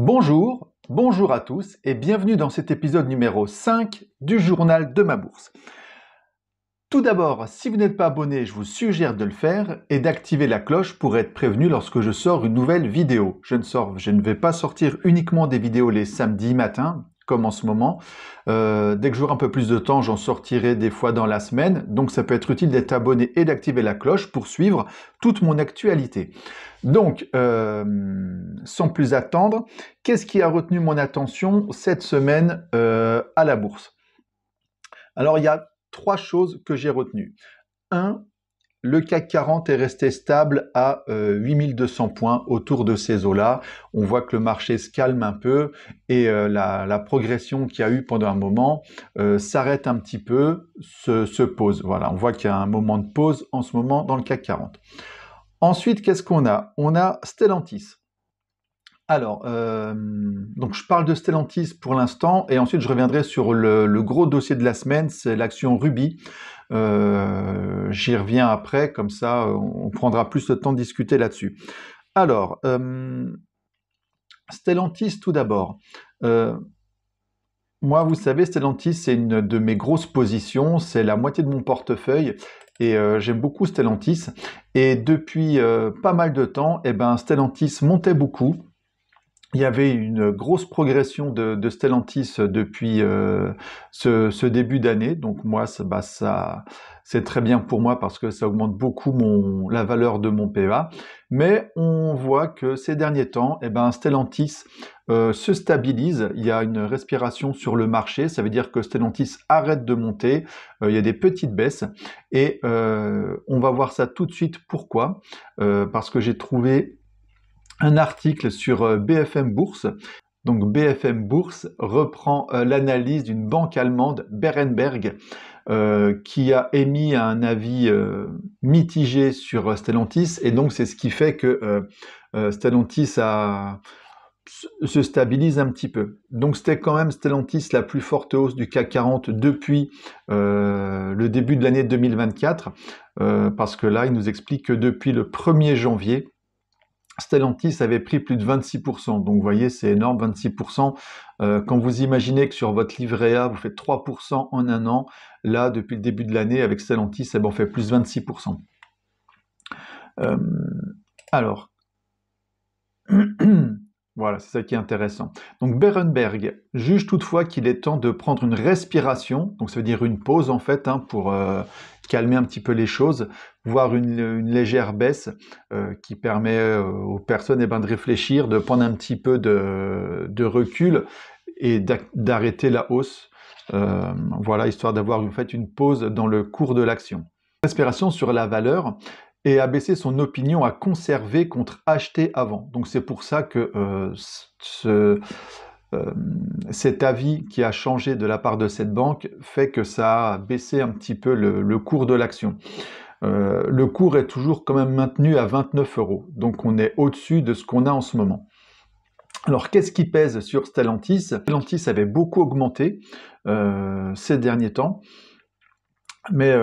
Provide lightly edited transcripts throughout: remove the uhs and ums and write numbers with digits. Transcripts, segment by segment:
Bonjour à tous et bienvenue dans cet épisode numéro 5 du journal de ma bourse. Tout d'abord, si vous n'êtes pas abonné, je vous suggère de le faire et d'activer la cloche pour être prévenu lorsque je sors une nouvelle vidéo. Je ne vais pas sortir uniquement des vidéos les samedis matins, comme en ce moment. Dès que j'aurai un peu plus de temps, j'en sortirai des fois dans la semaine. Donc ça peut être utile d'être abonné et d'activer la cloche pour suivre toute mon actualité. Donc, sans plus attendre, qu'est-ce qui a retenu mon attention cette semaine à la bourse? Alors, il y a 3 choses que j'ai retenues. 1, le CAC 40 est resté stable à 8200 points autour de ces eaux-là. On voit que le marché se calme un peu et la progression qu'il y a eu pendant un moment s'arrête un petit peu, se pose. Voilà, on voit qu'il y a un moment de pause en ce moment dans le CAC 40. Ensuite, qu'est-ce qu'on a? On a Stellantis. Alors, donc je parle de Stellantis pour l'instant, et ensuite je reviendrai sur le gros dossier de la semaine, c'est l'action Ruby. J'y reviens après, comme ça on prendra plus de temps de discuter là-dessus. Alors, Stellantis tout d'abord. Moi, vous savez, Stellantis, c'est une de mes grosses positions, c'est la moitié de mon portefeuille, et j'aime beaucoup Stellantis. Et depuis pas mal de temps, Stellantis montait beaucoup. Il y avait une grosse progression de Stellantis depuis ce début d'année. Donc moi, c'est très bien pour moi parce que ça augmente beaucoup la valeur de mon PEA. Mais on voit que ces derniers temps, Stellantis se stabilise. Il y a une respiration sur le marché. Ça veut dire que Stellantis arrête de monter. Il y a des petites baisses. Et on va voir ça tout de suite. Pourquoi? Parce que j'ai trouvé un article sur BFM Bourse. Donc BFM Bourse reprend l'analyse d'une banque allemande, Berenberg, qui a émis un avis mitigé sur Stellantis, et donc c'est ce qui fait que Stellantis se stabilise un petit peu. Donc c'était quand même Stellantis la plus forte hausse du CAC 40 depuis le début de l'année 2024, parce que là, il nous explique que depuis le 1er janvier, Stellantis avait pris plus de 26%, donc vous voyez, c'est énorme, 26%. Quand vous imaginez que sur votre livret A, vous faites 3% en un an, là, depuis le début de l'année, avec Stellantis, on fait plus 26%. Alors, voilà, c'est ça qui est intéressant. Donc Berenberg juge toutefois qu'il est temps de prendre une respiration, donc ça veut dire une pause en fait, pour calmer un petit peu les choses, voire une légère baisse qui permet aux personnes de réfléchir, de prendre un petit peu de recul et d'arrêter la hausse. Voilà, histoire d'avoir en fait une pause dans le cours de l'action. Respiration sur la valeur, et a baissé son opinion à conserver contre acheter avant. Donc c'est pour ça que cet avis qui a changé de la part de cette banque fait que ça a baissé un petit peu le cours de l'action. Le cours est toujours quand même maintenu à 29 €, donc on est au-dessus de ce qu'on a en ce moment. Alors qu'est-ce qui pèse sur Stellantis? Stellantis avait beaucoup augmenté ces derniers temps. Mais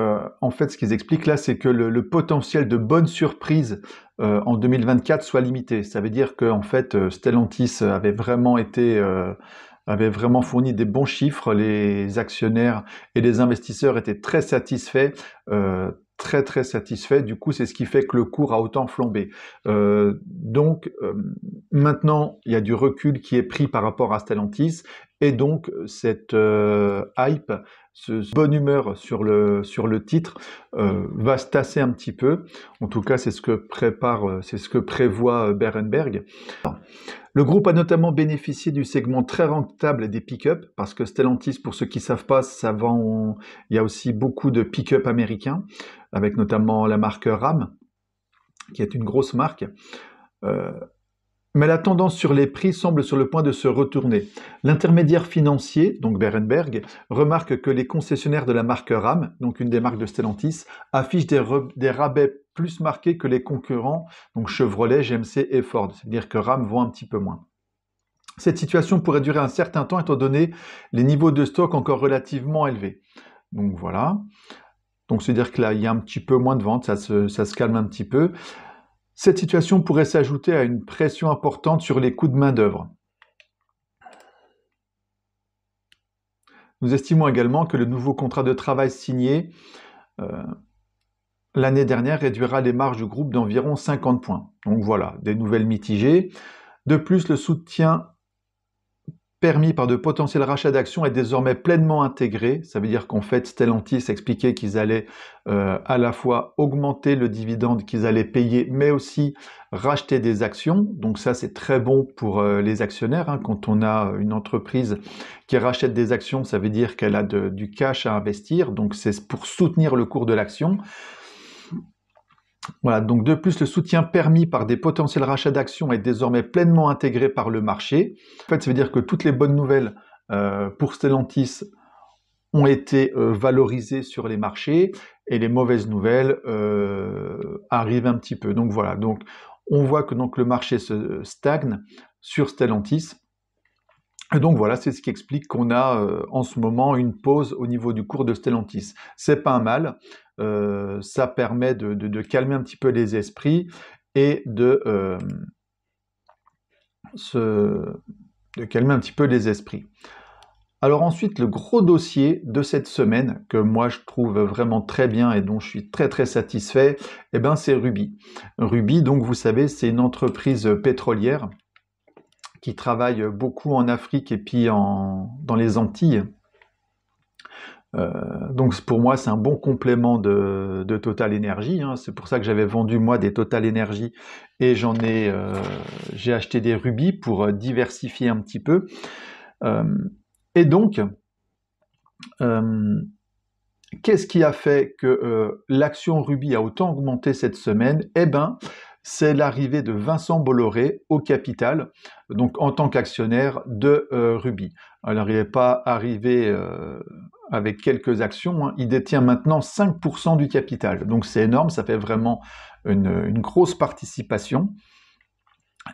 en fait, ce qu'ils expliquent là, c'est que le potentiel de bonnes surprises en 2024 soit limité. Ça veut dire qu'en fait, Stellantis avait vraiment fourni des bons chiffres. Les actionnaires et les investisseurs étaient très satisfaits, très satisfaits. Du coup, c'est ce qui fait que le cours a autant flambé. Donc, maintenant, il y a du recul qui est pris par rapport à Stellantis, et donc cette hype, cette bonne humeur sur le titre va se tasser un petit peu. En tout cas, c'est ce que prévoit Berenberg. Le groupe a notamment bénéficié du segment très rentable des pick-up, parce que Stellantis, pour ceux qui ne savent pas, il y a aussi beaucoup de pick-up américains, avec notamment la marque Ram, qui est une grosse marque. Mais la tendance sur les prix semble sur le point de se retourner. L'intermédiaire financier, donc Berenberg, remarque que les concessionnaires de la marque Ram, donc une des marques de Stellantis, affichent des rabais plus marqués que les concurrents, donc Chevrolet, GMC et Ford. C'est-à-dire que Ram vend un petit peu moins. Cette situation pourrait durer un certain temps étant donné les niveaux de stock encore relativement élevés. Donc voilà. Donc c'est-à-dire que là, il y a un petit peu moins de ventes, ça se calme un petit peu. Cette situation pourrait s'ajouter à une pression importante sur les coûts de main-d'œuvre. Nous estimons également que le nouveau contrat de travail signé l'année dernière réduira les marges du groupe d'environ 50 points. Donc voilà, des nouvelles mitigées. De plus, le soutien permis par de potentiels rachats d'actions est désormais pleinement intégré. Ça veut dire qu'en fait, Stellantis expliquait qu'ils allaient à la fois augmenter le dividende qu'ils allaient payer, mais aussi racheter des actions. Donc ça, c'est très bon pour les actionnaires, hein. Quand on a une entreprise qui rachète des actions, ça veut dire qu'elle a du cash à investir. Donc c'est pour soutenir le cours de l'action. Voilà, donc de plus, le soutien permis par des potentiels rachats d'actions est désormais pleinement intégré par le marché. En fait, ça veut dire que toutes les bonnes nouvelles pour Stellantis ont été valorisées sur les marchés et les mauvaises nouvelles arrivent un petit peu. Donc voilà, donc on voit que donc, le marché se stagne sur Stellantis. Et donc voilà, c'est ce qui explique qu'on a en ce moment une pause au niveau du cours de Stellantis. C'est pas un mal, ça permet de calmer un petit peu les esprits et de calmer un petit peu les esprits. Alors ensuite, le gros dossier de cette semaine, que moi je trouve vraiment très bien et dont je suis très très satisfait, eh ben, c'est Ruby. Ruby, donc vous savez, c'est une entreprise pétrolière qui travaille beaucoup en Afrique et puis dans les Antilles. Donc pour moi, c'est un bon complément de Total Energy, hein. C'est pour ça que j'avais vendu moi des Total Energy et j'ai acheté des Ruby pour diversifier un petit peu. Et donc, qu'est-ce qui a fait que l'action Ruby a autant augmenté cette semaine? Eh ben, c'est l'arrivée de Vincent Bolloré au capital, donc en tant qu'actionnaire de Ruby. Alors, il n'est pas arrivé avec quelques actions, hein. Il détient maintenant 5% du capital, donc c'est énorme, ça fait vraiment une grosse participation.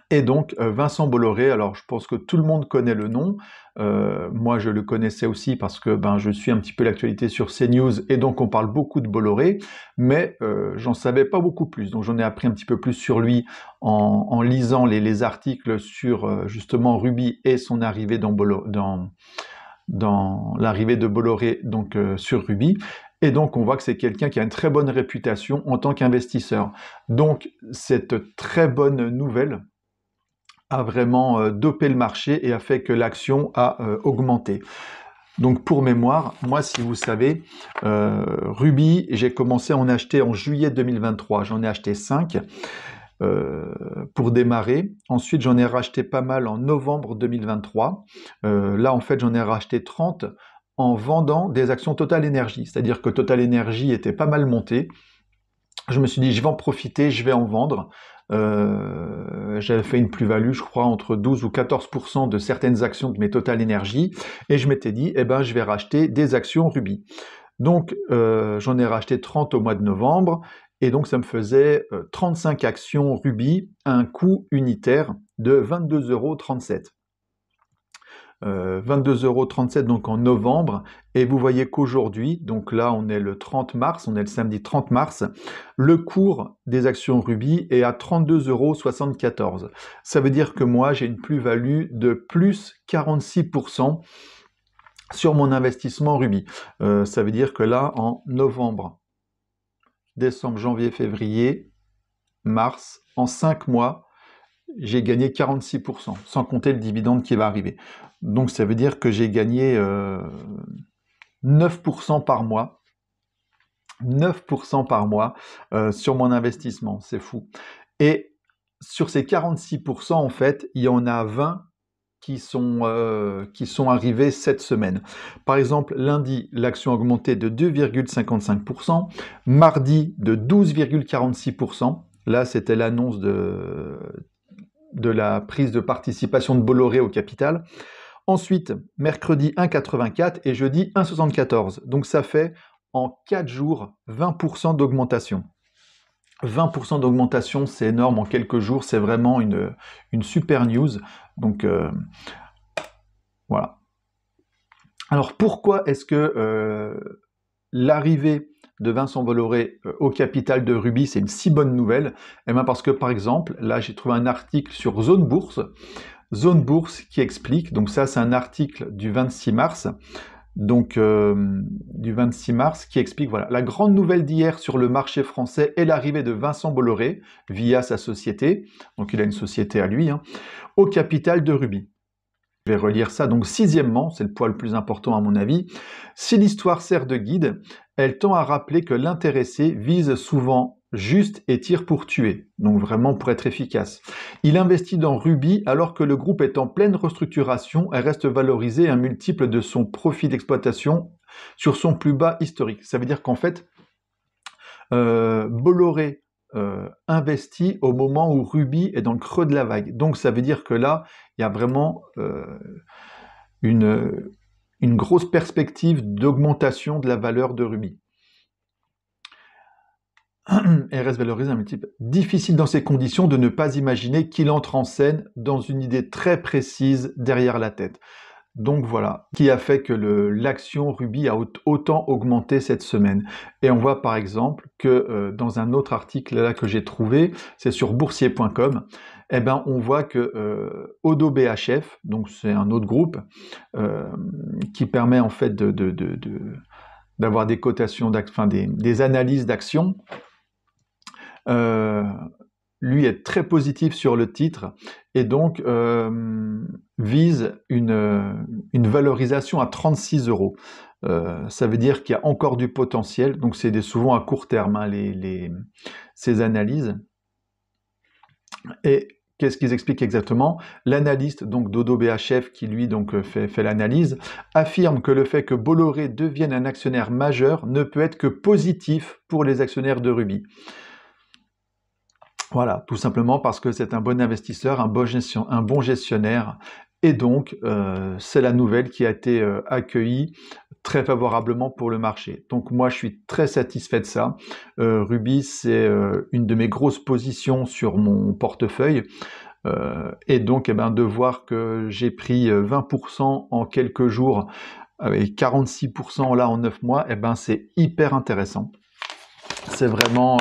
Et donc Vincent Bolloré, alors je pense que tout le monde connaît le nom, moi je le connaissais aussi parce que je suis un petit peu l'actualité sur CNews et donc on parle beaucoup de Bolloré, mais j'en savais pas beaucoup plus, donc j'en ai appris un petit peu plus sur lui en lisant les articles sur justement Ruby et son arrivée dans l'arrivée de Bolloré donc sur Ruby. Et donc, on voit que c'est quelqu'un qui a une très bonne réputation en tant qu'investisseur. Donc, cette très bonne nouvelle a vraiment dopé le marché et a fait que l'action a augmenté. Donc, pour mémoire, moi, si vous savez, Ruby, j'ai commencé à en acheter en juillet 2023. J'en ai acheté 5 pour démarrer. Ensuite, j'en ai racheté pas mal en novembre 2023. Là, en fait, j'en ai racheté 30 en vendant des actions Total Energy. C'est-à-dire que Total Energy était pas mal monté. Je me suis dit, je vais en profiter, je vais en vendre. J'avais fait une plus-value, je crois, entre 12 ou 14% de certaines actions de mes Total Energy. Et je m'étais dit, eh ben, je vais racheter des actions Ruby. Donc, j'en ai racheté 30 au mois de novembre. Et donc, ça me faisait 35 actions Ruby à un coût unitaire de 22,37 €. 22,37 € donc en novembre, et vous voyez qu'aujourd'hui, donc là on est le 30 mars, on est le samedi 30 mars, le cours des actions Ruby est à 32,74 €. Ça veut dire que moi j'ai une plus-value de plus 46% sur mon investissement Ruby. Ça veut dire que là en novembre, décembre, janvier, février, mars, en 5 mois, j'ai gagné 46%, sans compter le dividende qui va arriver. Donc ça veut dire que j'ai gagné 9% par mois. 9% par mois sur mon investissement, c'est fou. Et sur ces 46%, en fait, il y en a 20 qui sont arrivés cette semaine. Par exemple, lundi, l'action a augmenté de 2,55%, mardi de 12,46%. Là, c'était l'annonce de la prise de participation de Bolloré au capital. Ensuite, mercredi 1,84 et jeudi 1,74. Donc ça fait en 4 jours 20% d'augmentation. 20% d'augmentation, c'est énorme en quelques jours, c'est vraiment une super news. Donc voilà. Alors pourquoi est-ce que l'arrivée de Vincent Bolloré au capital de Ruby, c'est une si bonne nouvelle? Eh bien parce que par exemple, là j'ai trouvé un article sur Zone Bourse qui explique, donc ça c'est un article du 26 mars, donc du 26 mars, qui explique, voilà, la grande nouvelle d'hier sur le marché français est l'arrivée de Vincent Bolloré, via sa société, donc il a une société à lui, hein, au capital de Ruby. Je vais relire ça. Donc, sixièmement, c'est le point le plus important à mon avis, si l'histoire sert de guide, elle tend à rappeler que l'intéressé vise souvent juste et tire pour tuer, donc vraiment pour être efficace. Il investit dans Ruby alors que le groupe est en pleine restructuration et reste valorisé un multiple de son profit d'exploitation sur son plus bas historique. Ça veut dire qu'en fait, Bolloré investit au moment où Ruby est dans le creux de la vague. Donc ça veut dire que là, il y a vraiment une grosse perspective d'augmentation de la valeur de Ruby. Et reste valorisé un multiple. Difficile dans ces conditions de ne pas imaginer qu'il entre en scène dans une idée très précise derrière la tête. Donc voilà, qui a fait que l'action Ruby a autant augmenté cette semaine. Et on voit par exemple que dans un autre article là que j'ai trouvé, c'est sur boursier.com, eh ben, on voit que Odo BHF, donc c'est un autre groupe, qui permet en fait d'avoir des cotations, enfin des analyses d'actions, lui est très positif sur le titre et donc vise une valorisation à 36 euros. Ça veut dire qu'il y a encore du potentiel, donc c'est souvent à court terme, hein, ces analyses. Et qu'est-ce qu'ils expliquent exactement? L'analyste donc d'Odo BHF, qui lui donc fait l'analyse, affirme que le fait que Bolloré devienne un actionnaire majeur ne peut être que positif pour les actionnaires de Ruby. Voilà, tout simplement parce que c'est un bon investisseur, un bon gestionnaire, et donc c'est la nouvelle qui a été accueillie très favorablement pour le marché. Donc moi je suis très satisfait de ça. Ruby, c'est une de mes grosses positions sur mon portefeuille, et donc eh ben, de voir que j'ai pris 20% en quelques jours, et 46% là en 9 mois, eh ben, c'est hyper intéressant. C'est vraiment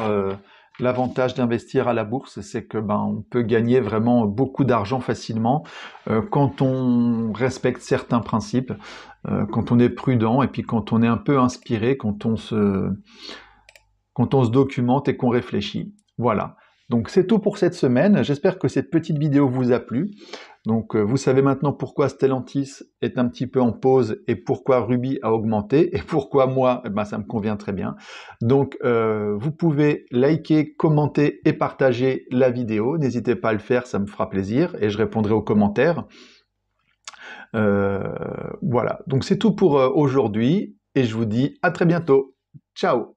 l'avantage d'investir à la bourse, c'est que on peut gagner vraiment beaucoup d'argent facilement quand on respecte certains principes, quand on est prudent et puis quand on est un peu inspiré, quand on se documente et qu'on réfléchit. Voilà. Donc c'est tout pour cette semaine. J'espère que cette petite vidéo vous a plu. Donc vous savez maintenant pourquoi Stellantis est un petit peu en pause et pourquoi Ruby a augmenté et pourquoi moi, ça me convient très bien. Donc vous pouvez liker, commenter et partager la vidéo. N'hésitez pas à le faire, ça me fera plaisir et je répondrai aux commentaires. Voilà, donc c'est tout pour aujourd'hui et je vous dis à très bientôt. Ciao!